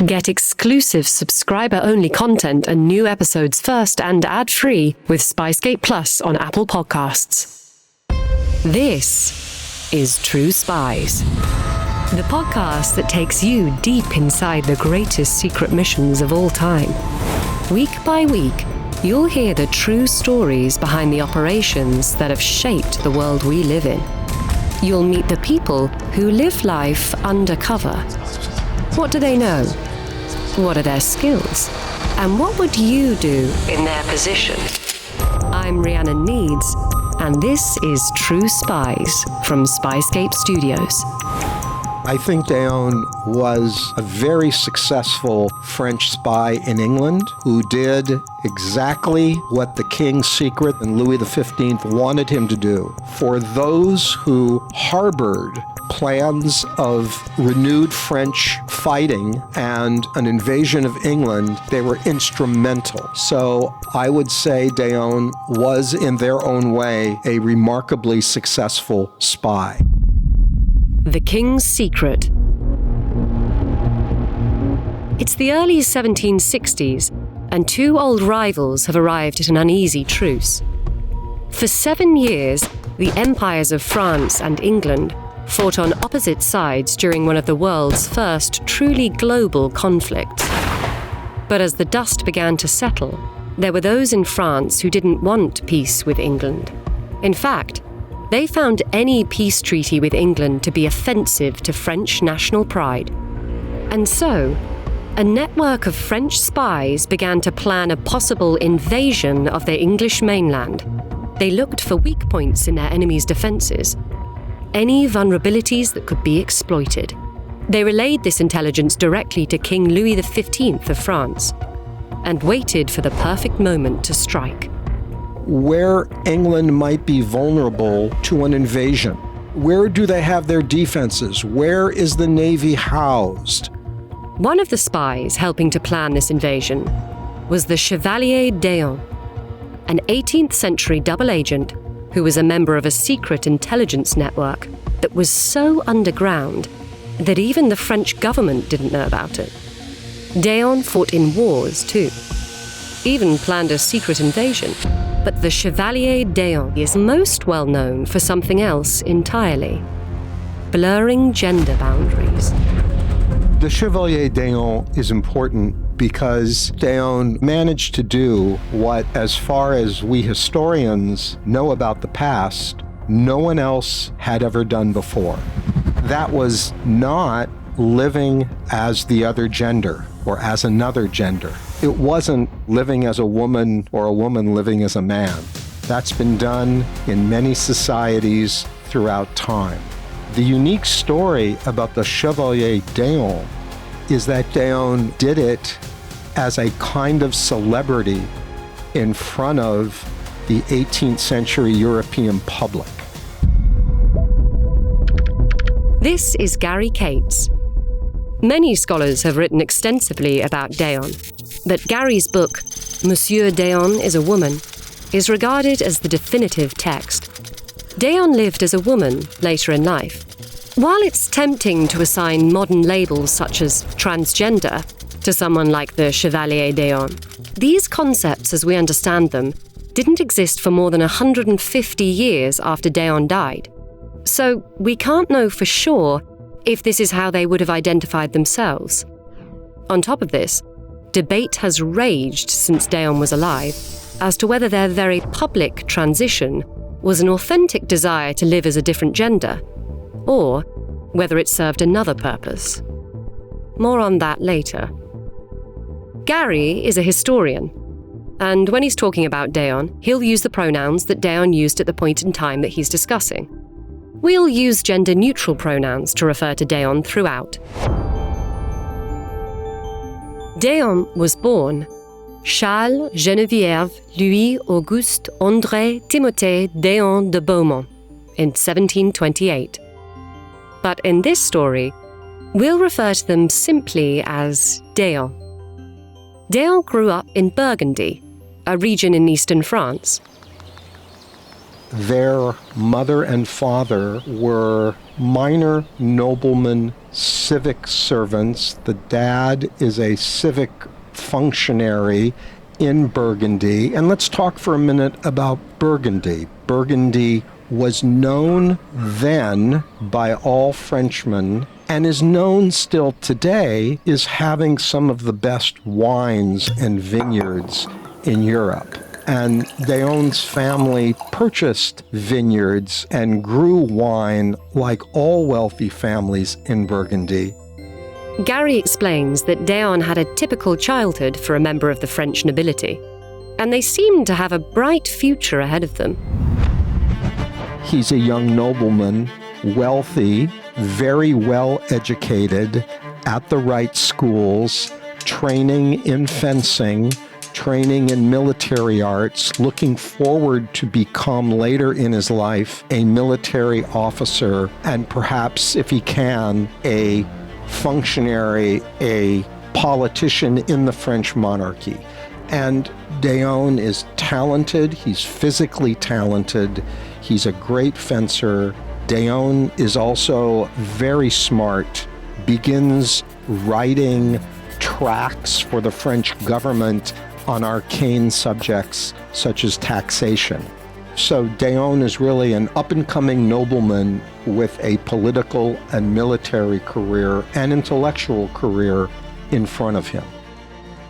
Get exclusive subscriber-only content and new episodes first and ad-free with Spicegate Plus on Apple Podcasts. This is True Spies, the podcast that takes you deep inside the greatest secret missions of all time. Week by week, you'll hear the true stories behind the operations that have shaped the world we live in. You'll meet the people who live life undercover. What do they know? What are their skills? And what would you do in their position? I'm Rhiannon Needs, and this is True Spies from Spicegate Studios. I think Deon was a very successful French spy in England who did exactly what the King's Secret and Louis XV wanted him to do. For those who harbored plans of renewed French fighting and an invasion of England, they were instrumental. So I would say Deon was, in their own way, a remarkably successful spy. The King's Secret. It's the early 1760s, and two old rivals have arrived at an uneasy truce. For 7 years, the empires of France and England fought on opposite sides during one of the world's first truly global conflicts. But as the dust began to settle, there were those in France who didn't want peace with England. In fact, they found any peace treaty with England to be offensive to French national pride. And so, a network of French spies began to plan a possible invasion of their English mainland. They looked for weak points in their enemies' defences, any vulnerabilities that could be exploited. They relayed this intelligence directly to King Louis XV of France and waited for the perfect moment to strike. Where England might be vulnerable to an invasion. Where do they have their defenses? Where is the Navy housed? One of the spies helping to plan this invasion was the Chevalier Deon, an 18th century double agent who was a member of a secret intelligence network that was so underground that even the French government didn't know about it. Deon fought in wars too, even planned a secret invasion. But the Chevalier Deon is most well known for something else entirely: blurring gender boundaries. The Chevalier Deon is important because Deon managed to do what, as far as we historians know about the past, no one else had ever done before. That was not living as the other gender or as another gender. It wasn't living as a woman or a woman living as a man. That's been done in many societies throughout time. The unique story about the Chevalier Deon is that Deon did it as a kind of celebrity in front of the 18th century European public. This is Gary Cates. Many scholars have written extensively about Deon, but Gary's book, Monsieur Deon is a Woman, is regarded as the definitive text. Deon lived as a woman later in life. While it's tempting to assign modern labels such as transgender to someone like the Chevalier Deon, these concepts, as we understand them, didn't exist for more than 150 years after Deon died. So we can't know for sure if this is how they would have identified themselves. On top of this, debate has raged since Deon was alive as to whether their very public transition was an authentic desire to live as a different gender, or whether it served another purpose. More on that later. Gary is a historian, and when he's talking about Deon, he'll use the pronouns that Deon used at the point in time that he's discussing. We'll use gender-neutral pronouns to refer to Deon throughout. Deon was born Charles Geneviève Louis Auguste André Timothée Deon de Beaumont in 1728. But in this story, we'll refer to them simply as Deon. Deon grew up in Burgundy, a region in eastern France. Their mother and father were minor noblemen civic servants. The dad is a civic functionary in Burgundy. And let's talk for a minute about Burgundy. Burgundy was known then by all Frenchmen and is known still today as having some of the best wines and vineyards in Europe. And Deon's family purchased vineyards and grew wine like all wealthy families in Burgundy. Gary explains that Deon had a typical childhood for a member of the French nobility, and they seemed to have a bright future ahead of them. He's a young nobleman, wealthy, very well educated, at the right schools, training in fencing, training in military arts, looking forward to become later in his life a military officer and perhaps, if he can, a functionary, a politician in the French monarchy. And Deon is talented, he's physically talented, he's a great fencer. Deon is also very smart, begins writing tracts for the French government on arcane subjects such as taxation. So Deon is really an up-and-coming nobleman with a political and military career and intellectual career in front of him.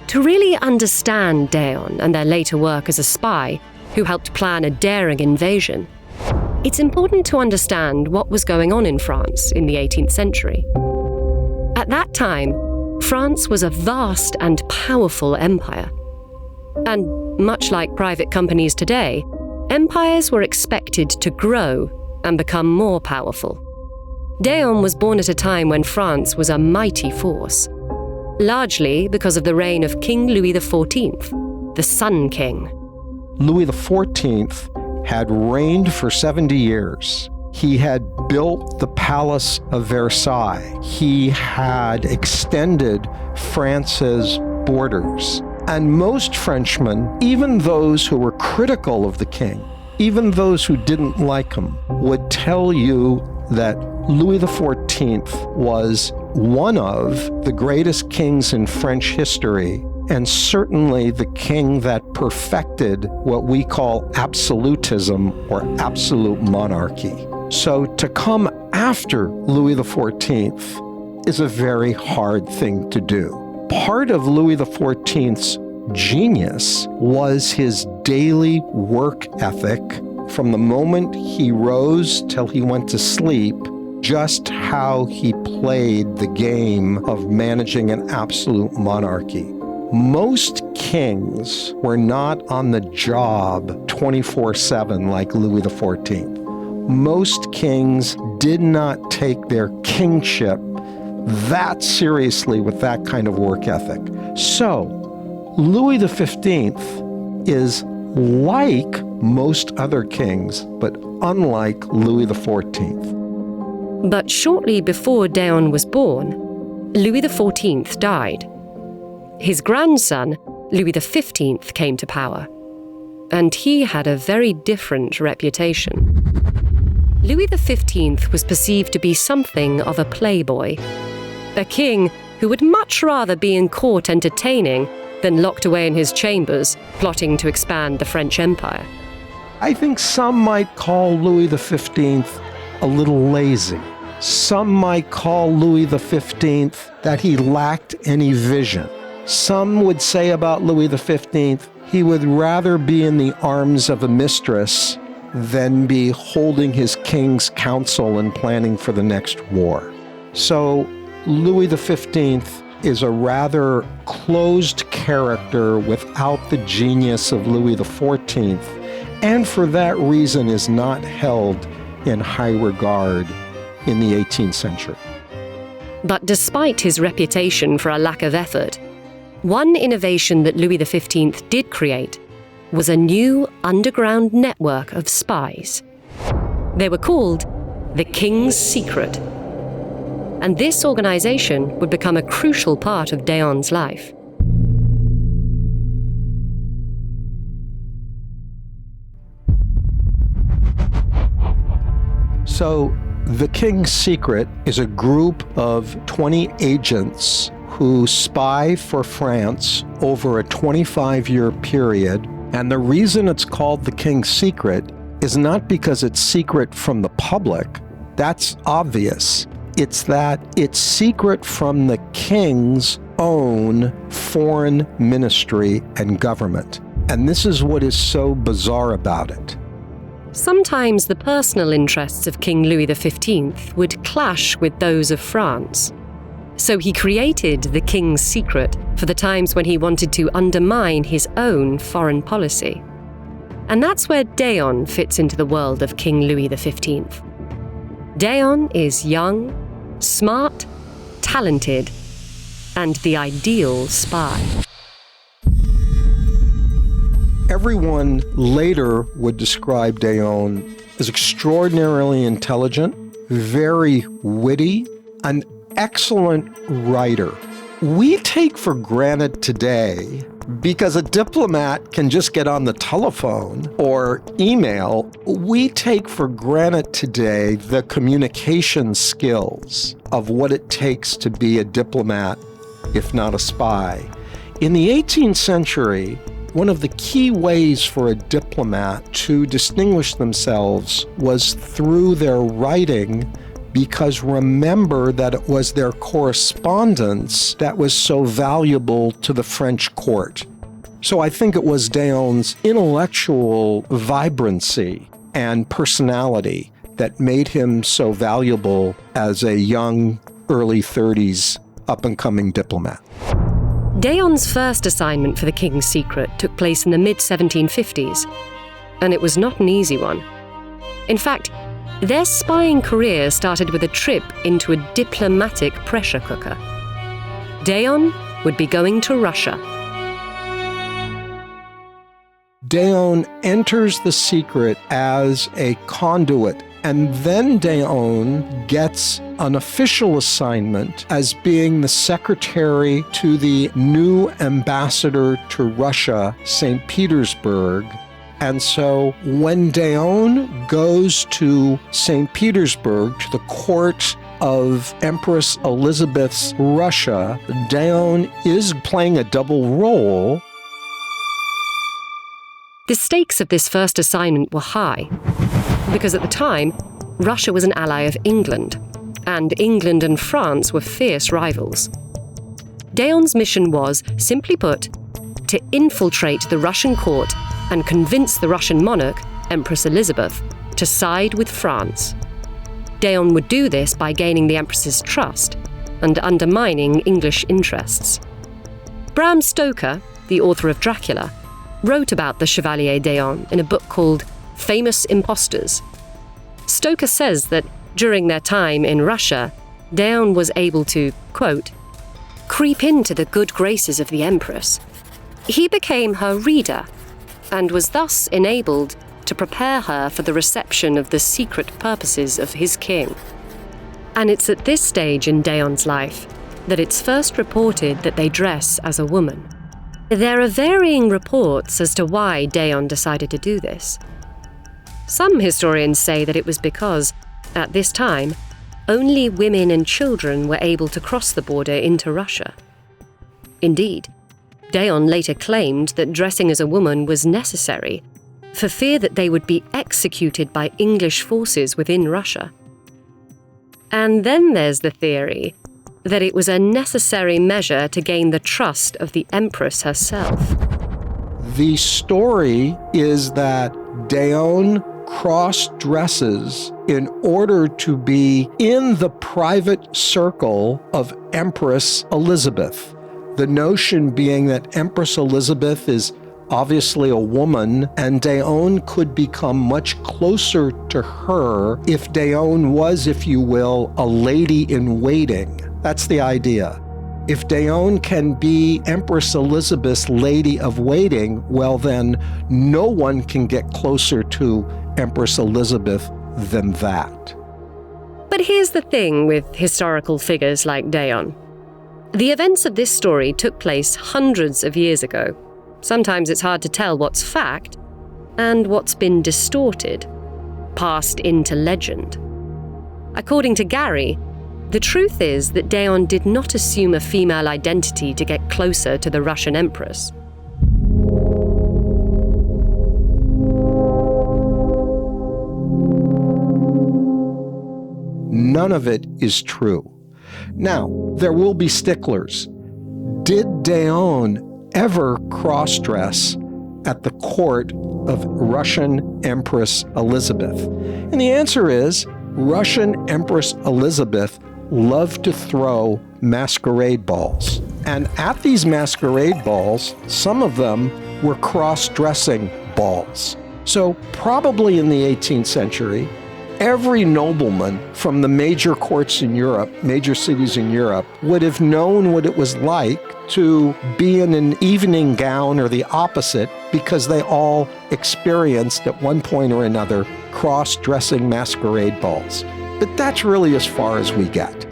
To really understand Deon and their later work as a spy who helped plan a daring invasion, it's important to understand what was going on in France in the 18th century. At that time, France was a vast and powerful empire. And much like private companies today, empires were expected to grow and become more powerful. Deon was born at a time when France was a mighty force, largely because of the reign of King Louis XIV, the Sun King. Louis XIV had reigned for 70 years. He had built the Palace of Versailles. He had extended France's borders. And most Frenchmen, even those who were critical of the king, even those who didn't like him, would tell you that Louis XIV was one of the greatest kings in French history, and certainly the king that perfected what we call absolutism or absolute monarchy. So to come after Louis XIV is a very hard thing to do. Part of Louis XIV's genius was his daily work ethic from the moment he rose till he went to sleep, just how he played the game of managing an absolute monarchy. Most kings were not on the job 24/7 like Louis XIV. Most kings did not take their kingship that seriously with that kind of work ethic. So, Louis XV is like most other kings, but unlike Louis XIV. But shortly before Deon was born, Louis XIV died. His grandson, Louis XV, came to power, and he had a very different reputation. Louis XV was perceived to be something of a playboy, a king who would much rather be in court entertaining than locked away in his chambers, plotting to expand the French Empire. I think some might call Louis XV a little lazy. Some might call Louis XV that he lacked any vision. Some would say about Louis XV, he would rather be in the arms of a mistress than be holding his king's counsel and planning for the next war. So Louis XV is a rather closed character without the genius of Louis XIV, and for that reason is not held in high regard in the 18th century. But despite his reputation for a lack of effort, one innovation that Louis XV did create was a new underground network of spies. They were called the King's Secret. And this organization would become a crucial part of Deon's life. So The King's Secret is a group of 20 agents who spy for France over a 25-year period. And the reason it's called The King's Secret is not because it's secret from the public. That's obvious. It's that it's secret from the king's own foreign ministry and government. And this is what is so bizarre about it. Sometimes the personal interests of King Louis XV would clash with those of France. So he created the King's Secret for the times when he wanted to undermine his own foreign policy. And that's where Deon fits into the world of King Louis XV. Deon is young, smart, talented, and the ideal spy. Everyone later would describe Deon as extraordinarily intelligent, very witty, an excellent writer. We take for granted today, because a diplomat can just get on the telephone or email, we take for granted today the communication skills of what it takes to be a diplomat, if not a spy. In the 18th century, one of the key ways for a diplomat to distinguish themselves was through their writing, because remember that it was their correspondence that was so valuable to the French court. So I think it was Deon's intellectual vibrancy and personality that made him so valuable as a young, early 30s, up-and-coming diplomat. Deon's first assignment for the King's Secret took place in the mid-1750s, and it was not an easy one. In fact, their spying career started with a trip into a diplomatic pressure cooker. Deon would be going to Russia. Deon enters the secret as a conduit, and then Deon gets an official assignment as being the secretary to the new ambassador to Russia, St. Petersburg. And so when Deon goes to St. Petersburg, to the court of Empress Elizabeth's Russia, Deon is playing a double role. The stakes of this first assignment were high, because at the time, Russia was an ally of England, and England and France were fierce rivals. Deon's mission was, simply put, to infiltrate the Russian court and convince the Russian monarch, Empress Elizabeth, to side with France. Deon would do this by gaining the Empress's trust and undermining English interests. Bram Stoker, the author of Dracula, wrote about the Chevalier Deon in a book called Famous Impostors. Stoker says that during their time in Russia, Deon was able to, quote, creep into the good graces of the Empress. He became her reader and was thus enabled to prepare her for the reception of the secret purposes of his king. And it's at this stage in Deon's life that it's first reported that they dress as a woman. There are varying reports as to why Deon decided to do this. Some historians say that it was because, at this time, only women and children were able to cross the border into Russia. Indeed, Deon later claimed that dressing as a woman was necessary for fear that they would be executed by English forces within Russia. And then there's the theory that it was a necessary measure to gain the trust of the Empress herself. The story is that Deon cross-dresses in order to be in the private circle of Empress Elizabeth. The notion being that Empress Elizabeth is obviously a woman, and Deon could become much closer to her if Deon was, if you will, a lady in waiting. That's the idea. If Deon can be Empress Elizabeth's lady of waiting, well then, no one can get closer to Empress Elizabeth than that. But here's the thing with historical figures like Deon. The events of this story took place hundreds of years ago. Sometimes it's hard to tell what's fact and what's been distorted, passed into legend. According to Gary, the truth is that Deon did not assume a female identity to get closer to the Russian empress. None of it is true. Now, there will be sticklers. Did Deon ever cross-dress at the court of Russian Empress Elizabeth? And the answer is, Russian Empress Elizabeth loved to throw masquerade balls. And at these masquerade balls, some of them were cross-dressing balls. So probably in the 18th century, every nobleman from the major courts in Europe, major cities in Europe, would have known what it was like to be in an evening gown or the opposite, because they all experienced at one point or another cross-dressing masquerade balls. But that's really as far as we get.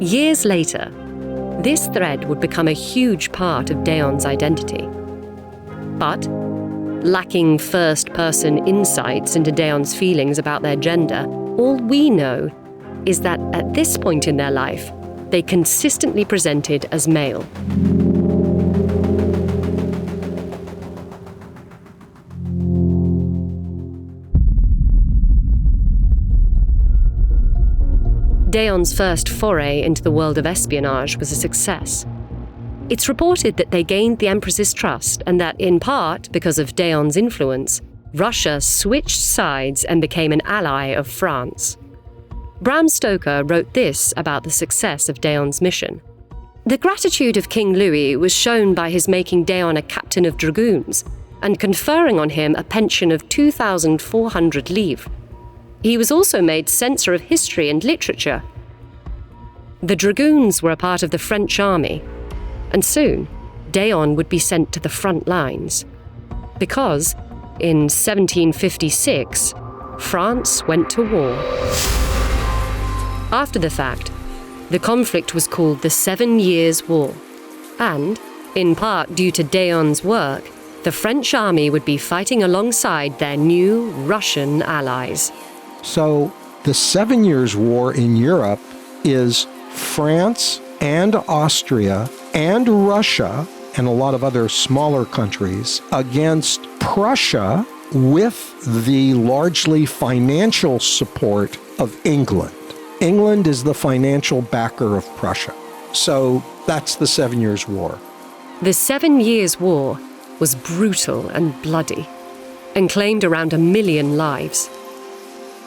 Years later, this thread would become a huge part of Deon's identity. But lacking first-person insights into Deon's feelings about their gender, all we know is that at this point in their life, they consistently presented as male. Deon's first foray into the world of espionage was a success. It's reported that they gained the Empress's trust and that, in part because of Deon's influence, Russia switched sides and became an ally of France. Bram Stoker wrote this about the success of Deon's mission. The gratitude of King Louis was shown by his making Deon a captain of dragoons and conferring on him a pension of 2,400 livres. He was also made censor of history and literature. The dragoons were a part of the French army, and soon Deon would be sent to the front lines. Because, in 1756, France went to war. After the fact, the conflict was called the 7 Years' War, and, in part due to Deon's work, the French army would be fighting alongside their new Russian allies. So the 7 Years' War in Europe is France and Austria and Russia and a lot of other smaller countries against Prussia with the largely financial support of England. England is the financial backer of Prussia. So that's the 7 Years' War. The 7 Years' War was brutal and bloody and claimed around 1 million lives.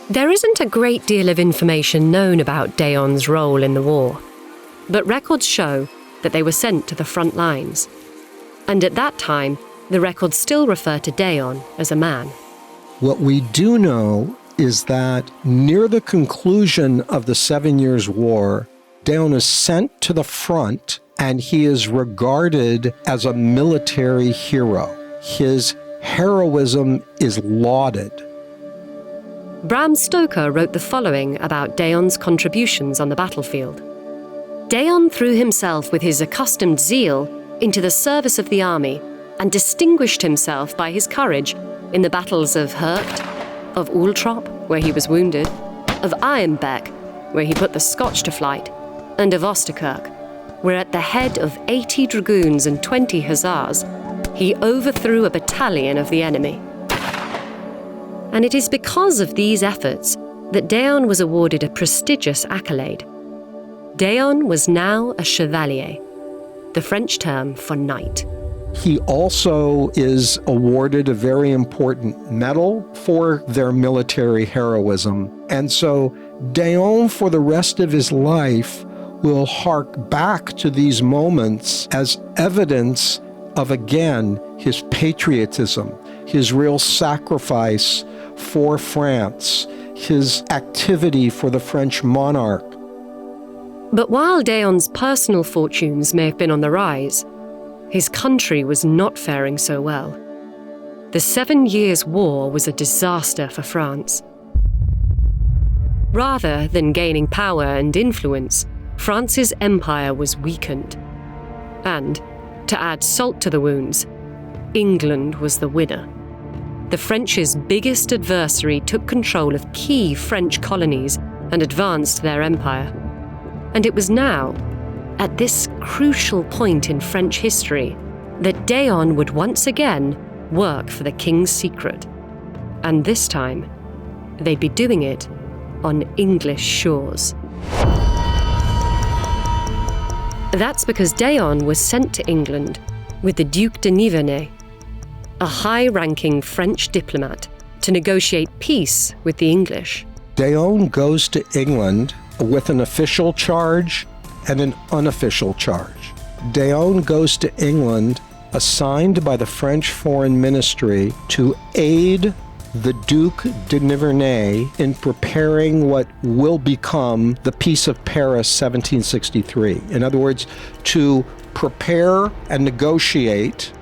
There isn't a great deal of information known about Deon's role in the war, but records show that they were sent to the front lines. And at that time, the records still refer to Deon as a man. What we do know is that near the conclusion of the 7 Years' War, Deon is sent to the front and he is regarded as a military hero. His heroism is lauded. Bram Stoker wrote the following about Deon's contributions on the battlefield. Deon threw himself with his accustomed zeal into the service of the army and distinguished himself by his courage in the battles of Hurt, of Uhltrop, where he was wounded, of Ironbeck, where he put the Scotch to flight, and of Osterkirk, where at the head of 80 dragoons and 20 hussars, he overthrew a battalion of the enemy. And it is because of these efforts that Deon was awarded a prestigious accolade. Deon was now a Chevalier, the French term for knight. He also is awarded a very important medal for their military heroism. And so Deon, for the rest of his life, will hark back to these moments as evidence of, again, his patriotism, his real sacrifice for France, his activity for the French monarch. But while Deon's personal fortunes may have been on the rise, his country was not faring so well. The 7 Years' War was a disaster for France. Rather than gaining power and influence, France's empire was weakened. And, to add salt to the wounds, England was the winner. the French's biggest adversary took control of key French colonies and advanced their empire. And it was now, at this crucial point in French history, that Deon would once again work for the king's secret. And this time, they'd be doing it on English shores. That's because Deon was sent to England with the Duc de Nivernais, a high-ranking French diplomat, to negotiate peace with the English. Deon goes to England with an official charge and an unofficial charge. Deon goes to England assigned by the French Foreign Ministry to aid the Duc de Nivernais in preparing what will become the Peace of Paris 1763. In other words, to prepare and negotiate.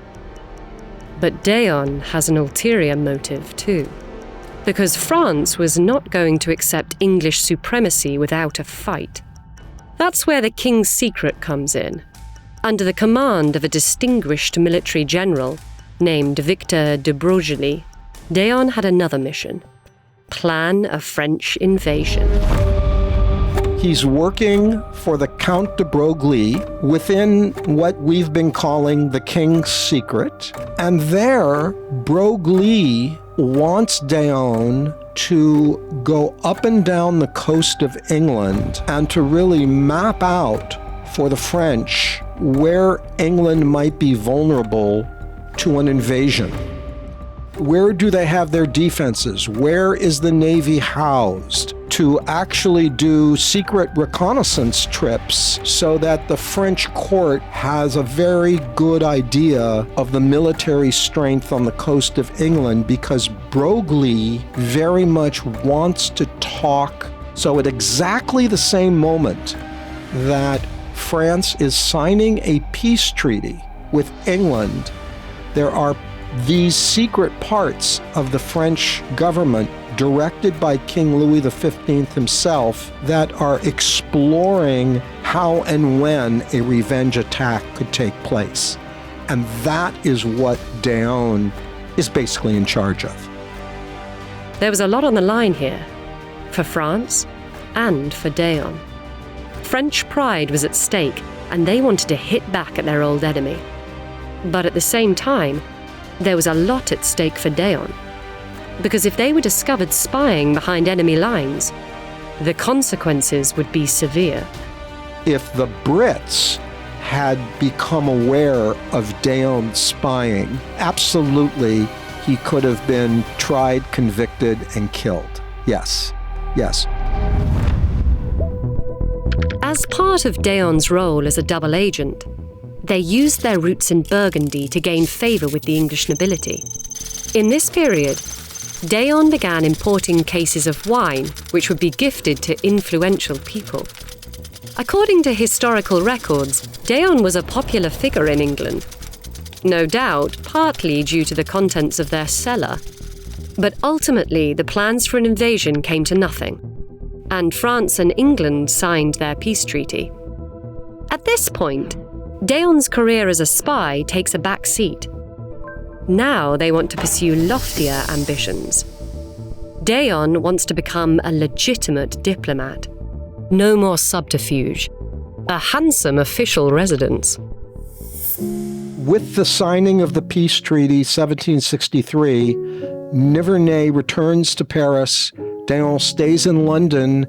But Deon has an ulterior motive too, because France was not going to accept English supremacy without a fight. That's where the king's secret comes in. Under the command of a distinguished military general named Victor de Broglie, Deon had another mission: plan a French invasion. He's working for the Count de Broglie within what we've been calling the king's secret. And there, Broglie wants Deon to go up and down the coast of England and to really map out for the French where England might be vulnerable to an invasion. Where do they have their defenses? Where is the Navy housed? To actually do secret reconnaissance trips so that the French court has a very good idea of the military strength on the coast of England, because Broglie very much wants to talk. So at exactly the same moment that France is signing a peace treaty with England, there are these secret parts of the French government, directed by King Louis XV himself, that are exploring how and when a revenge attack could take place. And that is what Deon is basically in charge of. There was a lot on the line here, for France and for Deon. French pride was at stake, and they wanted to hit back at their old enemy. But at the same time, there was a lot at stake for Deon, because if they were discovered spying behind enemy lines, the consequences would be severe. If the Brits had become aware of Deon's spying, absolutely he could have been tried, convicted, and killed. Yes, yes. As part of Deon's role as a double agent, they used their roots in Burgundy to gain favour with the English nobility. In this period, Deon began importing cases of wine which would be gifted to influential people. According to historical records, Deon was a popular figure in England. No doubt, partly due to the contents of their cellar. But ultimately, the plans for an invasion came to nothing, and France and England signed their peace treaty. At this point, Deon's career as a spy takes a back seat. Now they want to pursue loftier ambitions. Deon wants to become a legitimate diplomat. No more subterfuge. A handsome official residence. With the signing of the peace treaty 1763, Nivernais returns to Paris. Deon stays in London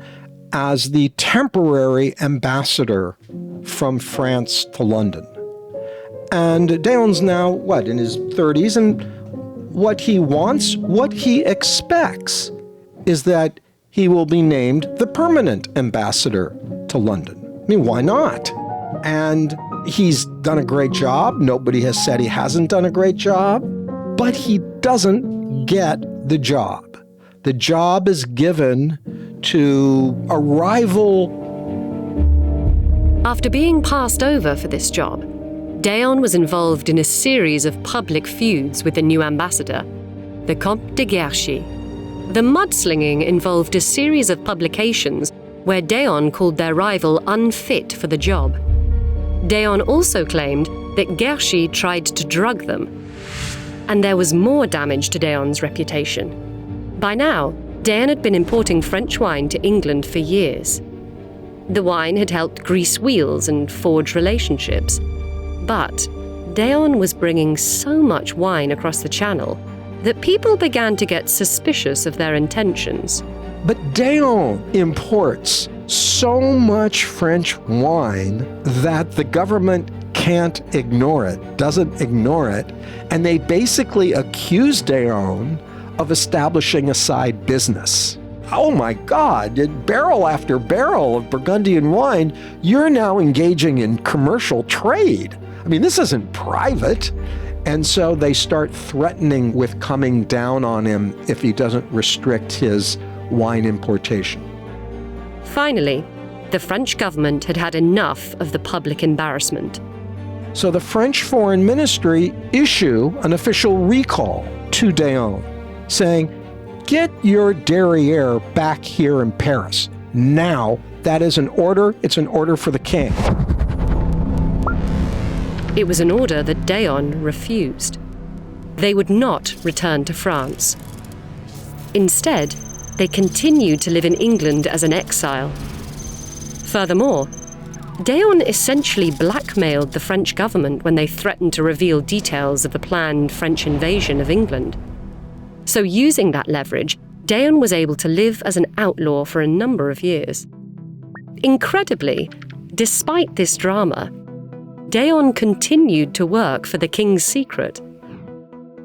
as the temporary ambassador from France to London. And Deon's now, in his 30s, and what he wants, what he expects, is that he will be named the permanent ambassador to London. I mean, why not? And he's done a great job. Nobody has said he hasn't done a great job, but he doesn't get the job. The job is given to a rival. After being passed over for this job, Deon was involved in a series of public feuds with the new ambassador, the Comte de Guerchy. The mudslinging involved a series of publications where Deon called their rival unfit for the job. Deon also claimed that Guerchy tried to drug them. And there was more damage to Deon's reputation. By now, Deon had been importing French wine to England for years. The wine had helped grease wheels and forge relationships. But Deon was bringing so much wine across the Channel that people began to get suspicious of their intentions. But Deon imports so much French wine that the government can't ignore it, doesn't ignore it, and they basically accuse Deon of establishing a side business. Oh my God, barrel after barrel of Burgundian wine, you're now engaging in commercial trade. I mean, this isn't private. And so they start threatening with coming down on him if he doesn't restrict his wine importation. Finally, the French government had had enough of the public embarrassment. So the French Foreign Ministry issue an official recall to Deon, saying, get your derrière back here in Paris. Now, that is an order. It's an order for the king. It was an order that Deon refused. They would not return to France. Instead, they continued to live in England as an exile. Furthermore, Deon essentially blackmailed the French government when they threatened to reveal details of the planned French invasion of England. So using that leverage, Deon was able to live as an outlaw for a number of years. Incredibly, despite this drama, Deon continued to work for the king's secret.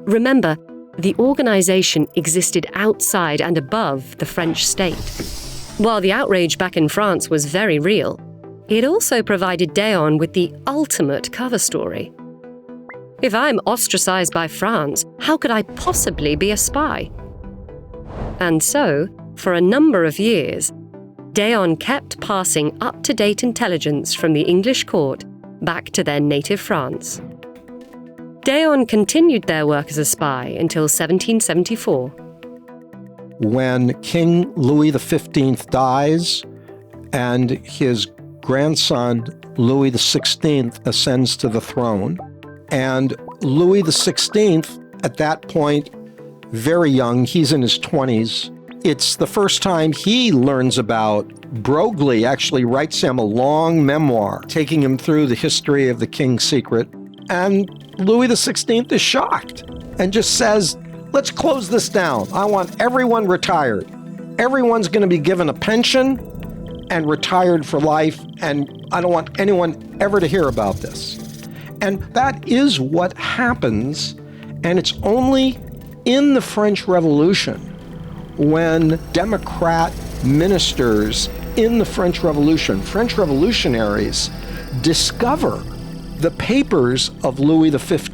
Remember, the organization existed outside and above the French state. While the outrage back in France was very real, it also provided Deon with the ultimate cover story. If I'm ostracized by France, how could I possibly be a spy? And so, for a number of years, Deon kept passing up-to-date intelligence from the English court back to their native France. Deon continued their work as a spy until 1774. When King Louis XV dies and his grandson Louis XVI ascends to the throne, and Louis XVI, at that point, very young, he's in his 20s, it's the first time he learns about Broglie, actually writes him a long memoir, taking him through the history of the king's secret. And Louis XVI is shocked and just says, let's close this down. I want everyone retired. Everyone's going to be given a pension and retired for life, and I don't want anyone ever to hear about this. And that is what happens, and it's only in the French Revolution when Democrat ministers in the French Revolution, French revolutionaries, discover the papers of Louis XV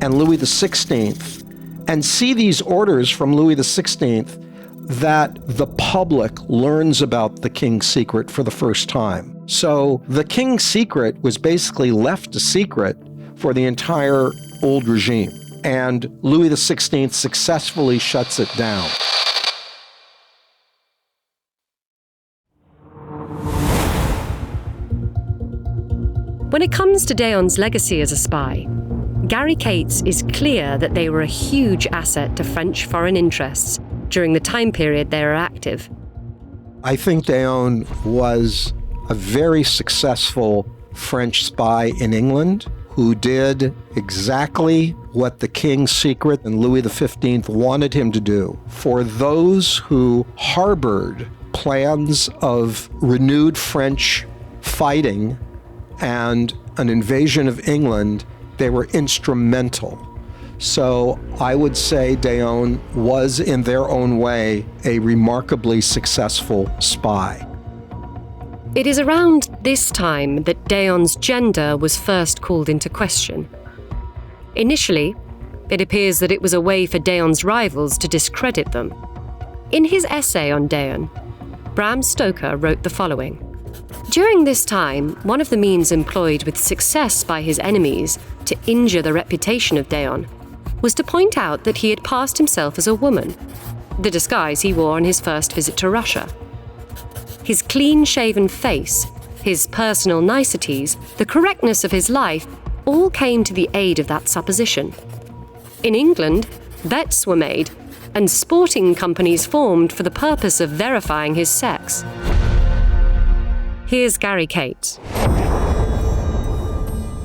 and Louis XVI and see these orders from Louis XVI that the public learns about the king's secret for the first time. So the king's secret was basically left a secret for the entire old regime, and Louis XVI successfully shuts it down. When it comes to Deon's legacy as a spy, Gary Cates is clear that they were a huge asset to French foreign interests during the time period they were active. I think Deon was a very successful French spy in England who did exactly what the king's secret and Louis XV wanted him to do. For those who harbored plans of renewed French fighting and an invasion of England, they were instrumental. So I would say Deon was, in their own way, a remarkably successful spy. It is around this time that Deon's gender was first called into question. Initially, it appears that it was a way for Deon's rivals to discredit them. In his essay on Deon, Bram Stoker wrote the following: "During this time, one of the means employed with success by his enemies to injure the reputation of Deon was to point out that he had passed himself as a woman, the disguise he wore on his first visit to Russia. His clean-shaven face, his personal niceties, the correctness of his life, all came to the aid of that supposition. In England, bets were made and sporting companies formed for the purpose of verifying his sex. Here's Gary Cates.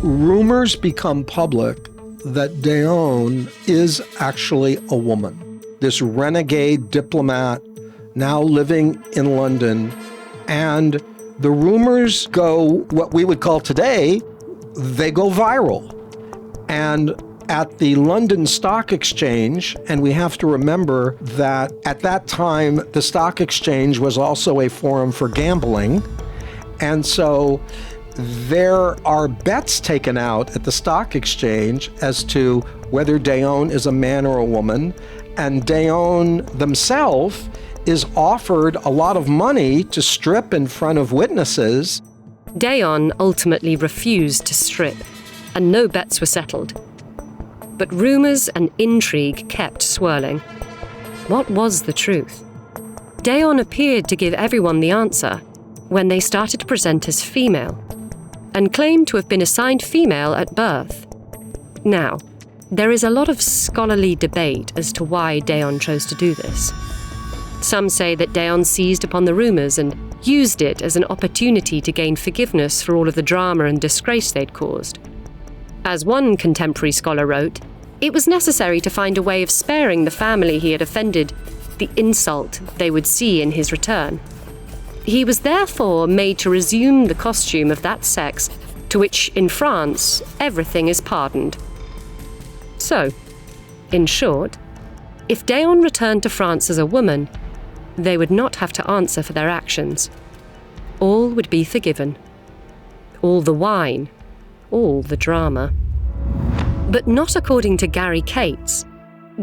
Rumors become public that Deon is actually a woman. This renegade diplomat now living in London, and the rumors go, what we would call today, they go viral. And at the London Stock Exchange, and we have to remember that at that time, the stock exchange was also a forum for gambling. And so there are bets taken out at the stock exchange as to whether Deon is a man or a woman. And Deon themselves is offered a lot of money to strip in front of witnesses. Deon ultimately refused to strip, and no bets were settled. But rumours and intrigue kept swirling. What was the truth? Deon appeared to give everyone the answer when they started to present as female, and claimed to have been assigned female at birth. Now, there is a lot of scholarly debate as to why Deon chose to do this. Some say that Deon seized upon the rumours and used it as an opportunity to gain forgiveness for all of the drama and disgrace they'd caused. As one contemporary scholar wrote, it was necessary to find a way of sparing the family he had offended the insult they would see in his return. He was therefore made to resume the costume of that sex to which, in France, everything is pardoned. So, in short, if Deon returned to France as a woman, they would not have to answer for their actions. All would be forgiven. All the wine, all the drama. But not according to Gary Cates.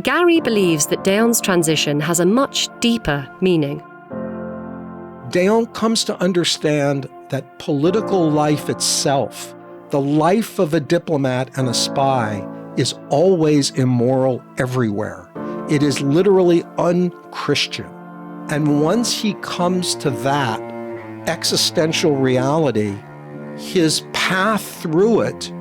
Gary believes that Deon's transition has a much deeper meaning. Deon comes to understand that political life itself, the life of a diplomat and a spy, is always immoral everywhere. It is literally un-Christian. And once he comes to that existential reality, his path through it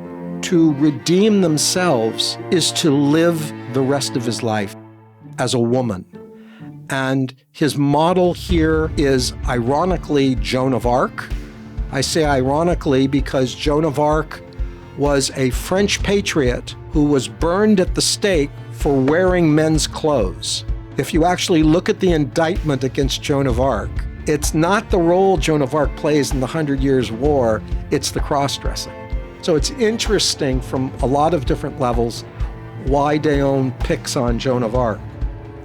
to redeem themselves is to live the rest of his life as a woman. And his model here is, ironically, Joan of Arc. I say ironically because Joan of Arc was a French patriot who was burned at the stake for wearing men's clothes. If you actually look at the indictment against Joan of Arc, it's not the role Joan of Arc plays in the 100 Years' War, it's the cross-dressing. So it's interesting from a lot of different levels why Deon picks on Joan of Arc.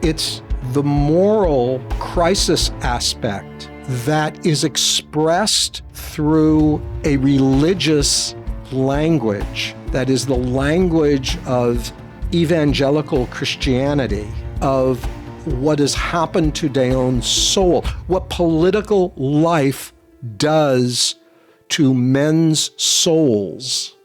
It's the moral crisis aspect that is expressed through a religious language that is the language of evangelical Christianity, of what has happened to Deon's soul, what political life does to men's souls,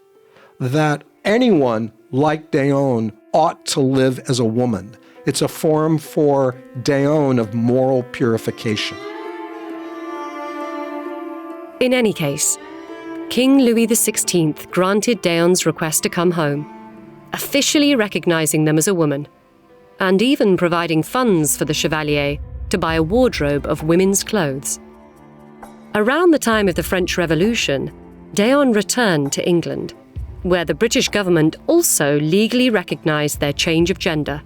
that anyone like Deon ought to live as a woman. It's a form for Deon of moral purification. In any case, King Louis XVI granted Deon's request to come home, officially recognizing them as a woman, and even providing funds for the Chevalier to buy a wardrobe of women's clothes. Around the time of the French Revolution, Deon returned to England, where the British government also legally recognized their change of gender,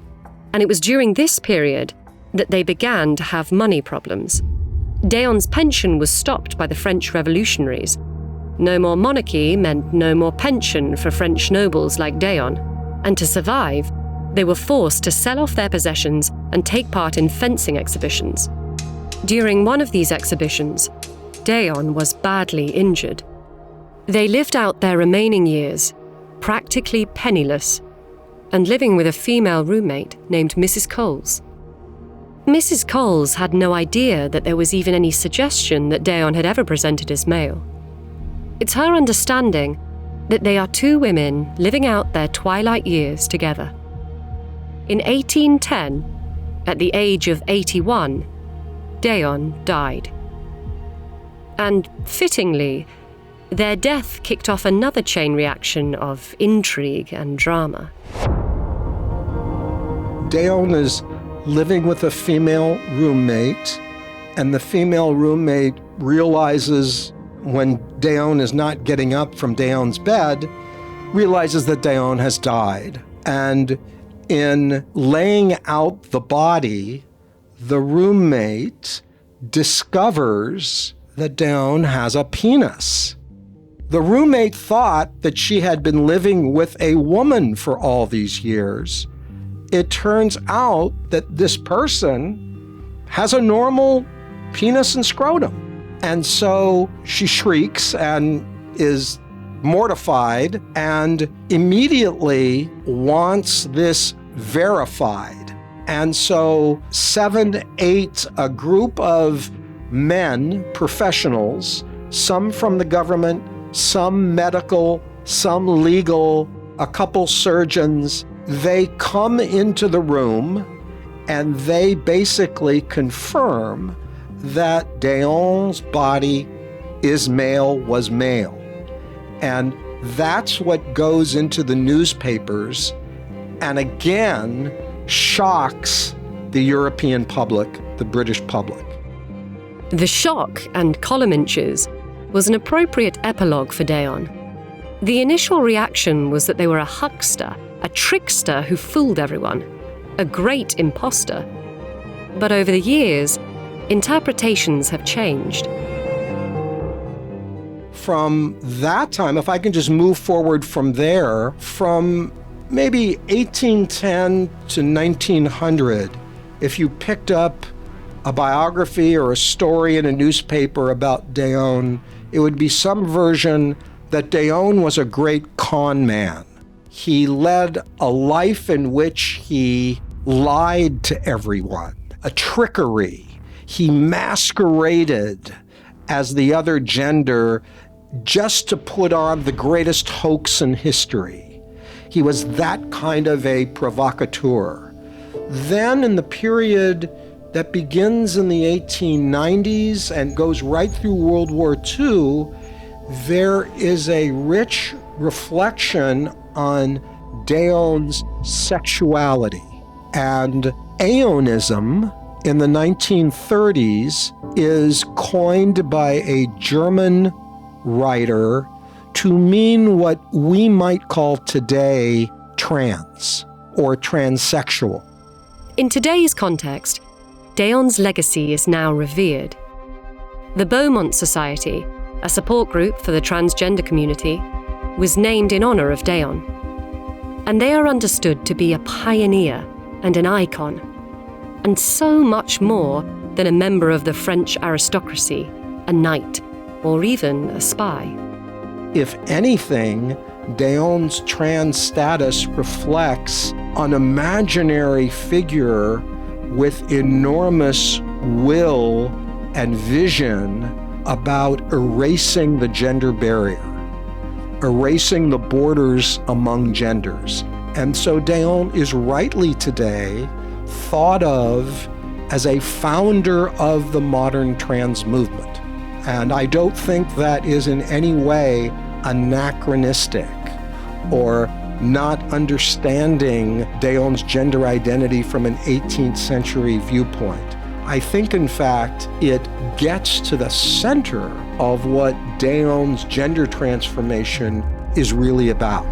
and it was during this period that they began to have money problems. Deon's pension was stopped by the French revolutionaries. No more monarchy meant no more pension for French nobles like Deon, and to survive, they were forced to sell off their possessions and take part in fencing exhibitions. During one of these exhibitions, Deon was badly injured. They lived out their remaining years, practically penniless, and living with a female roommate named Mrs. Coles. Mrs. Coles had no idea that there was even any suggestion that Deon had ever presented as male. It's her understanding that they are two women living out their twilight years together. In 1810, at the age of 81, Deon died. And fittingly, their death kicked off another chain reaction of intrigue and drama. Deon is living with a female roommate, and the female roommate realizes when Deon is not getting up from Deon's bed, realizes that Deon has died. And in laying out the body, the roommate discovers that Deon has a penis. The roommate thought that she had been living with a woman for all these years. It turns out that this person has a normal penis and scrotum. And so she shrieks and is mortified and immediately wants this verified. And so 7, 8, a group of men, professionals, some from the government, some medical, some legal, a couple surgeons, they come into the room and they basically confirm that Deon's body is male, was male. And that's what goes into the newspapers and again shocks the European public, the British public. The shock and column inches was an appropriate epilogue for Deon. The initial reaction was that they were a huckster, a trickster who fooled everyone, a great imposter. But over the years, interpretations have changed. From that time, if I can just move forward from there, from maybe 1810 to 1900, if you picked up a biography or a story in a newspaper about Deon, it would be some version that Deon was a great con man. He led a life in which he lied to everyone, a trickery. He masqueraded as the other gender just to put on the greatest hoax in history. He was that kind of a provocateur. Then in the period that begins in the 1890s and goes right through World War II, there is a rich reflection on Deon's sexuality. And Aeonism in the 1930s is coined by a German writer to mean what we might call today trans or transsexual. In today's context, Deon's legacy is now revered. The Beaumont Society, a support group for the transgender community, was named in honor of Deon. And they are understood to be a pioneer and an icon, and so much more than a member of the French aristocracy, a knight, or even a spy. If anything, Deon's trans status reflects an imaginary figure with enormous will and vision about erasing the gender barrier, erasing the borders among genders. And so Deon is rightly today thought of as a founder of the modern trans movement. And I don't think that is in any way anachronistic or not understanding Deon's gender identity from an 18th century viewpoint. I think, in fact, it gets to the center of what Deon's gender transformation is really about.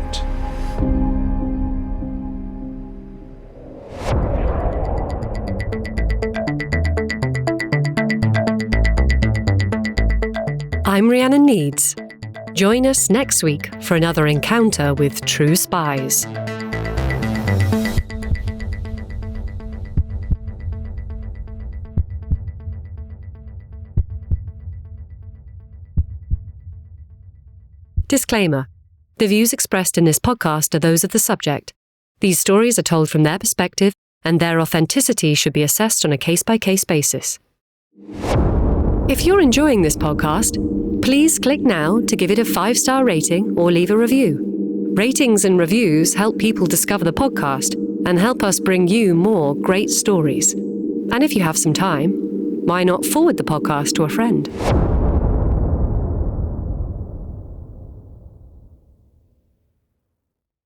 I'm Rhiannon Needs. Join us next week for another encounter with true spies. Disclaimer. The views expressed in this podcast are those of the subject. These stories are told from their perspective, and their authenticity should be assessed on a case-by-case basis. If you're enjoying this podcast, please click now to give it a 5-star rating or leave a review. Ratings and reviews help people discover the podcast and help us bring you more great stories. And if you have some time, why not forward the podcast to a friend?